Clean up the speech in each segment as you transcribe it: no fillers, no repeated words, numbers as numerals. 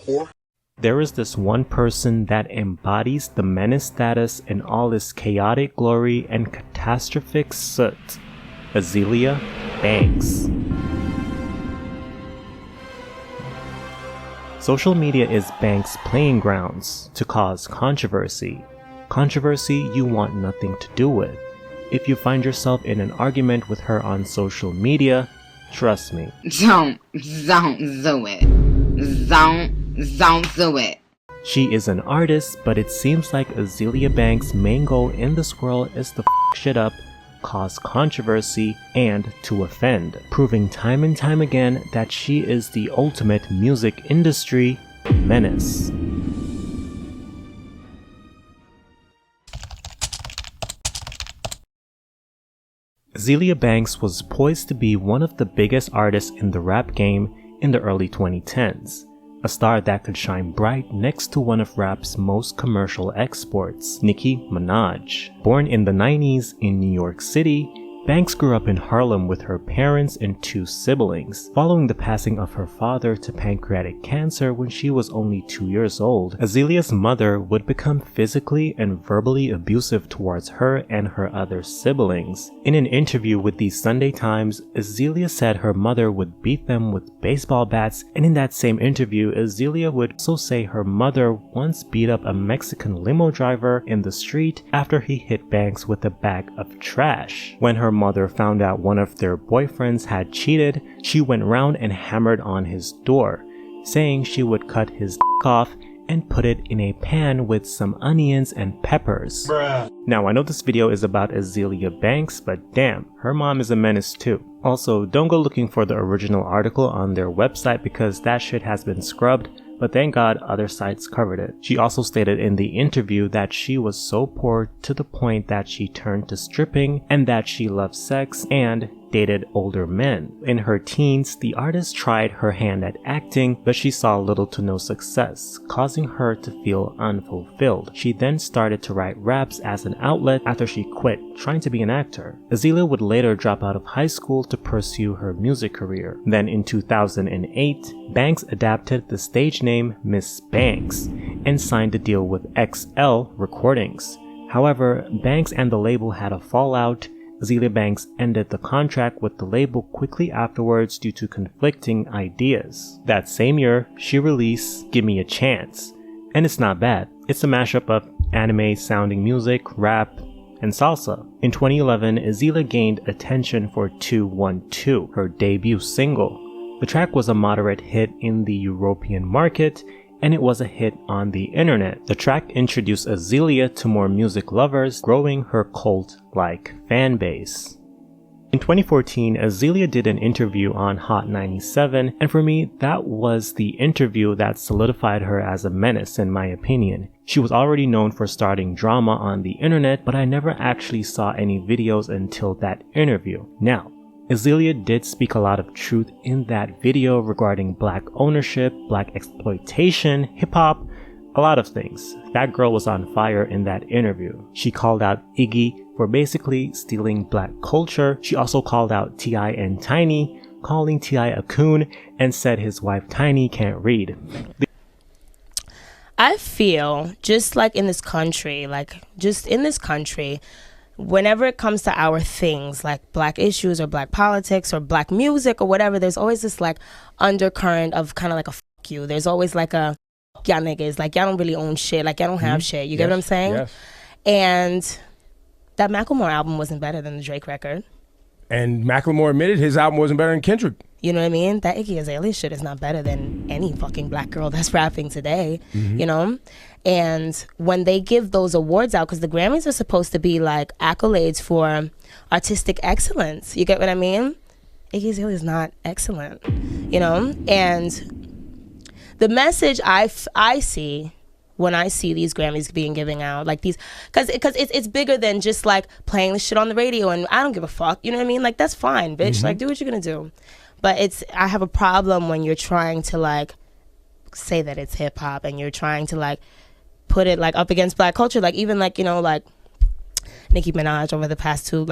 whore. There is this one person that embodies the menace status in all its chaotic glory and catastrophic soot. Azealia Banks. Social media is Banks' playing grounds to cause controversy. Controversy you want nothing to do with. If you find yourself in an argument with her on social media, trust me. Don't do it. Don't do it. She is an artist, but it seems like Azealia Banks' main goal in this world is to f shit up, cause controversy, and to offend, proving time and time again that she is the ultimate music industry menace. Azealia Banks was poised to be one of the biggest artists in the rap game in the early 2010s. A star that could shine bright next to one of rap's most commercial exports, Nicki Minaj. Born in the 90s in New York City, Banks grew up in Harlem with her parents and 2 siblings. Following the passing of her father to pancreatic cancer when she was only 2 years old, Azealia's mother would become physically and verbally abusive towards her and her other siblings. In an interview with the Sunday Times, Azealia said her mother would beat them with baseball bats, and in that same interview, Azealia would also say her mother once beat up a Mexican limo driver in the street after he hit Banks with a bag of trash. When her mother found out one of their boyfriends had cheated, she went round and hammered on his door, saying she would cut his off and put it in a pan with some onions and peppers. Bruh. Now, I know this video is about Azealia Banks, but damn, her mom is a menace too. Also, don't go looking for the original article on their website because that shit has been scrubbed, but thank God other sites covered it. She also stated in the interview that she was so poor to the point that she turned to stripping and that she loved sex and dated older men. In her teens, the artist tried her hand at acting, but she saw little to no success, causing her to feel unfulfilled. She then started to write raps as an outlet after she quit trying to be an actor. Azealia would later drop out of high school to pursue her music career. Then in 2008, Banks adapted the stage name Miss Banks and signed a deal with XL Recordings. However, Banks and the label had a fallout. Azealia Banks ended the contract with the label quickly afterwards due to conflicting ideas. That same year, she released Give Me a Chance, and it's not bad. It's a mashup of anime-sounding music, rap, and salsa. In 2011, Azealia gained attention for 212, her debut single. The track was a moderate hit in the European market, and it was a hit on the internet. The track introduced Azealia to more music lovers, growing her cult-like fan base. In 2014, Azealia did an interview on Hot 97, and for me, that was the interview that solidified her as a menace in my opinion. She was already known for starting drama on the internet, but I never actually saw any videos until that interview. Now, Azealia did speak a lot of truth in that video regarding black ownership, black exploitation, hip-hop, a lot of things. That girl was on fire in that interview. She called out Iggy for basically stealing black culture. She also called out T.I. and Tiny, calling T.I. a coon, and said his wife Tiny can't read. I feel just in this country, whenever it comes to our things like black issues or black politics or black music or whatever, there's always this undercurrent of kind of a fuck you. There's always a y'all niggas, y'all don't really own shit, y'all don't have shit. You get what I'm saying? Yes. And that Macklemore album wasn't better than the Drake record. And Macklemore admitted his album wasn't better than Kendrick. You know what I mean? That Iggy Azalea shit is not better than any fucking black girl that's rapping today, you know? And when they give those awards out, because the Grammys are supposed to be accolades for artistic excellence, you get what I mean? Iggy Azalea is not excellent, you know? And the message I see when I see these Grammys being given out, because it's bigger than just playing the shit on the radio and I don't give a fuck, you know what I mean? That's fine, bitch, do what you're gonna do. But I have a problem when you're trying to say that it's hip hop and you're trying to put it up against black culture, even Nicki Minaj over the past two.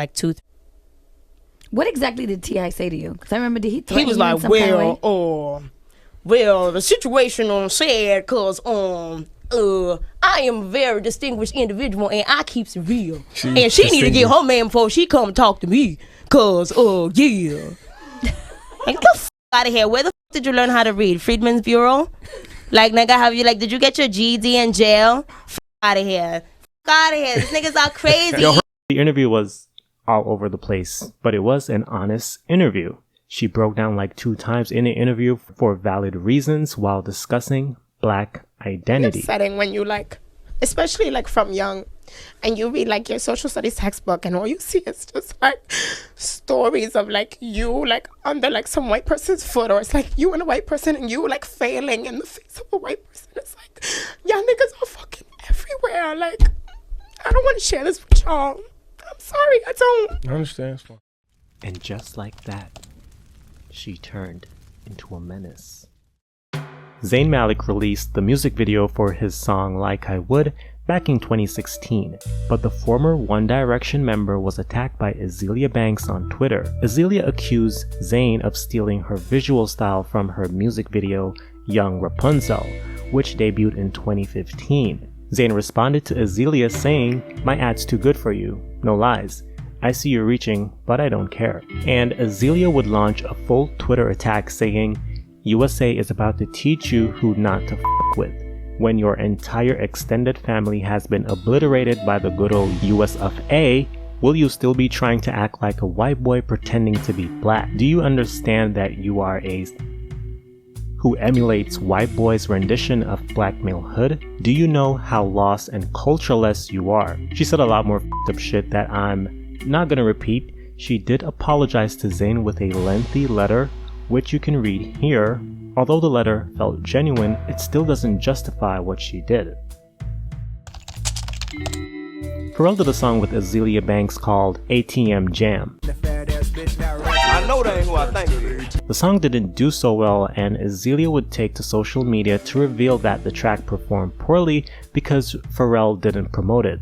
What exactly did T.I. say to you? Because I remember he was like, well, the situation sad cause I am a very distinguished individual and I keeps it real. And she need to get her man before she come talk to me. Cause yeah. Like, get the f out of here. Where the f did you learn how to read? Freedmen's Bureau? Like, nigga, did you get your GED in jail? F out of here. F out of here. These niggas are crazy. The interview was all over the place, but it was an honest interview. She broke down like 2 times in the interview for valid reasons while discussing black identity. It's upsetting when you especially from young, and you read your social studies textbook and all you see is just stories of you under some white person's foot, or it's you and a white person and you failing in the face of a white person. It's y'all niggas are fucking everywhere. I don't want to share this with y'all. I'm sorry, I don't. I understand. It's fine. And just like that, she turned into a menace. Zayn Malik released the music video for his song Like I Would back in 2016, but the former One Direction member was attacked by Azealia Banks on Twitter. Azealia accused Zayn of stealing her visual style from her music video Young Rapunzel, which debuted in 2015. Zayn responded to Azealia saying, "My ad's too good for you, no lies. I see you reaching, but I don't care." And Azealia would launch a full Twitter attack saying, "USA is about to teach you who not to f*** with. When your entire extended family has been obliterated by the good old US of A, will you still be trying to act like a white boy pretending to be black? Do you understand that you are a who emulates white boys' rendition of black malehood? Do you know how lost and cultureless you are?" She said a lot more f***ed up shit that I'm not gonna repeat. She did apologize to Zayn with a lengthy letter, which you can read here. Although the letter felt genuine, it still doesn't justify what she did. Pharrell did a song with Azealia Banks called ATM Jam. I know that ain't who I think it is. The song didn't do so well, and Azealia would take to social media to reveal that the track performed poorly because Pharrell didn't promote it.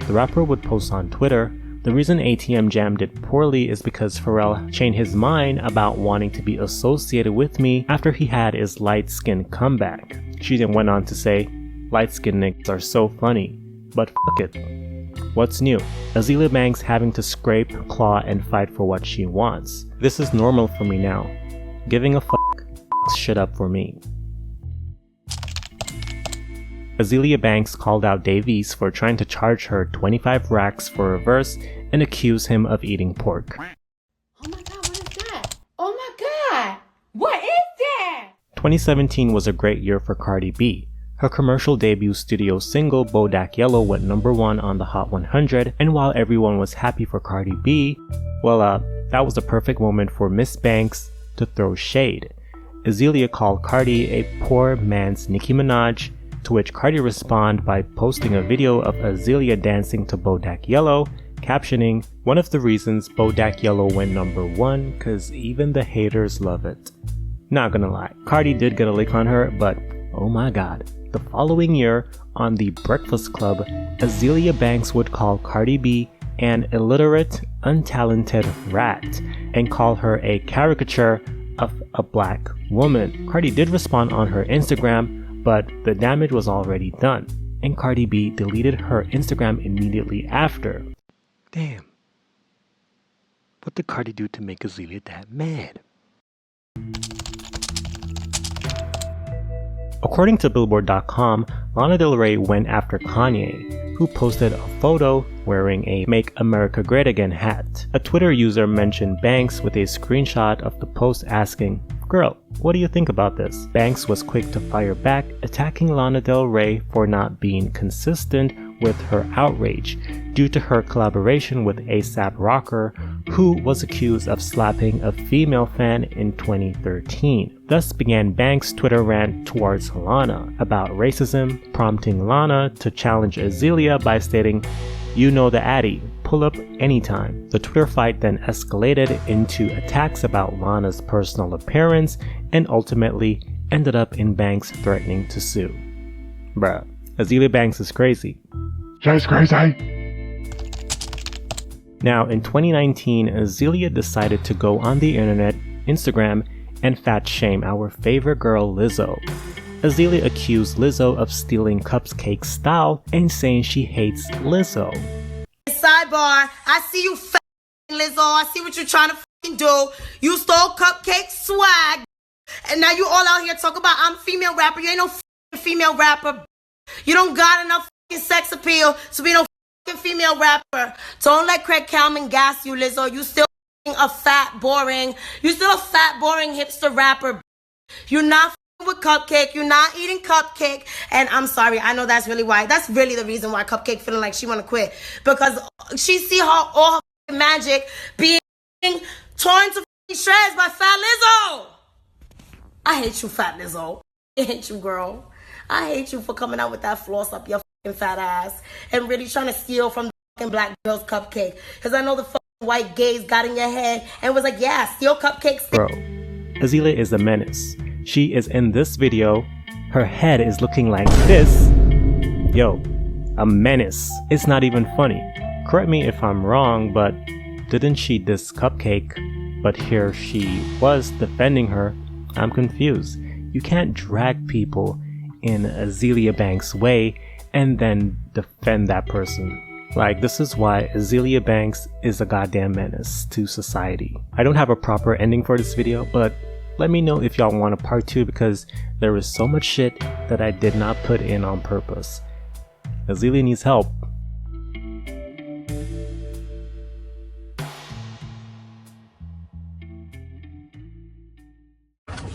The rapper would post on Twitter, "The reason ATM Jam did poorly is because Pharrell changed his mind about wanting to be associated with me after he had his light-skinned comeback." She then went on to say, "Light-skinned niggas are so funny, but fuck it. What's new? Azealia Banks having to scrape, claw, and fight for what she wants. This is normal for me now. Giving a fuck shit up for me." Azealia Banks called out Dave East for trying to charge her 25 racks for a verse and accused him of eating pork. Oh my god, what is that? Oh my god, what is that? 2017 was a great year for Cardi B. Her commercial debut studio single Bodak Yellow went #1 on the Hot 100, and while everyone was happy for Cardi B, that was the perfect moment for Miss Banks to throw shade. Azealia called Cardi a poor man's Nicki Minaj, to which Cardi responded by posting a video of Azealia dancing to Bodak Yellow, captioning, "One of the reasons Bodak Yellow went #1, cause even the haters love it." Not gonna lie, Cardi did get a lick on her, but oh my god. The following year, on The Breakfast Club, Azealia Banks would call Cardi B an illiterate, untalented rat, and call her a caricature of a black woman. Cardi did respond on her Instagram, but the damage was already done, and Cardi B deleted her Instagram immediately after. Damn. What did Cardi do to make Azealia that mad? According to Billboard.com, Lana Del Rey went after Kanye, who posted a photo wearing a Make America Great Again hat. A Twitter user mentioned Banks with a screenshot of the post asking, "Girl, what do you think about this?" Banks was quick to fire back, attacking Lana Del Rey for not being consistent with her outrage due to her collaboration with A$AP Rocker, who was accused of slapping a female fan in 2013. Thus began Banks' Twitter rant towards Lana about racism, prompting Lana to challenge Azealia by stating, "You know the addy, pull up anytime." The Twitter fight then escalated into attacks about Lana's personal appearance and ultimately ended up in Banks threatening to sue. Bruh, Azealia Banks is crazy. She's crazy. Now, in 2019, Azealia decided to go on the internet, Instagram, and fat shame our favorite girl Lizzo. Azealia accused Lizzo of stealing Cupcake style and saying she hates Lizzo. Sidebar, I see you Lizzo, I see what you're trying to do. You stole Cupcake swag, and now you all out here talking about I'm a female rapper. You ain't no female rapper. You don't got enough sex appeal to be no female rapper. Don't let Craig Kalman gas you, Lizzo. You still a fat, boring. You still a fat, boring hipster rapper. You're not with Cupcake. You're not eating Cupcake. And I'm sorry, I know that's really the reason why Cupcake feeling like she want to quit, because she see all her magic being torn to shreds by Fat Lizzo. I hate you, Fat Lizzo. I hate you, girl. I hate you for coming out with that floss up your fucking fat ass and really trying to steal from the fucking black girl's Cupcake. Because I know the fucking white gays got in your head and was like, yeah, steal Cupcakes. Bro, Azealia is a menace. She is in this video. Her head is looking like this. Yo, a menace. It's not even funny. Correct me if I'm wrong, but didn't she diss Cupcake? But here she was defending her. I'm confused. You can't drag people in Azealia Banks' way and then defend that person. Like, this is why Azealia Banks is a goddamn menace to society. I don't have a proper ending for this video, but let me know if y'all want a part 2, because there is so much shit that I did not put in on purpose. Azealia needs help.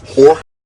Whore.